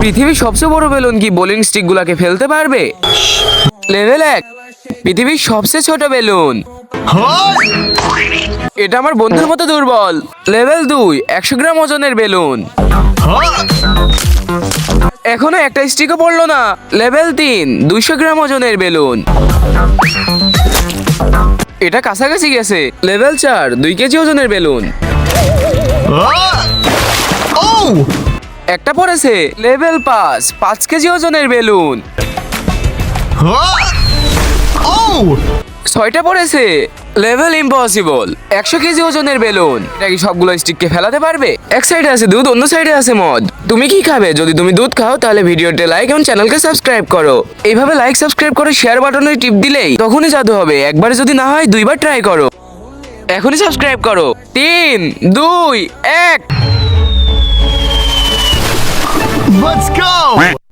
পৃথিবীর সবচেয়ে বড় বেলুন কি বোলিং স্টিক গুলাকে ফেলতে পারবে? লেভেল 1, পৃথিবীর সবচেয়ে ছোট বেলুন। এটা আমার বন্ধুর মতো দুর্বল। লেভেল 2, 100 গ্রাম ওজনের বেলুন। এখনো একটা স্টিকও পড়লো না। লেভেল 3, 200 গ্রাম ওজনের বেলুন। এটা কাছাকাছি গেছে। লেভেল 4, 2 কেজি ওজনের বেলুন। একটা পড়েছে। লেভেল 5, 5 কেজি ওজনের বেলুন। 6টা পড়েছে। লেভেল ইম্পসিবল, 100 কেজি ওজনের বেলুন। এটা কি সবগুলো স্টিককে ফেলাতে পারবে? এক সাইডে আছে দুধ, অন্য সাইডে আছে মদ। তুমি কি খাবে? যদি তুমি দুধ খাও তাহলে ভিডিওতে লাইক এবং চ্যানেলকে সাবস্ক্রাইব করো। এইভাবে লাইক সাবস্ক্রাইব করে শেয়ার বাটনে টিপ দিলেই তখনই জাদু হবে। একবার যদি না হয় 2বার ট্রাই করো। এখনই সাবস্ক্রাইব করো। 3, 2, 1। Let's go!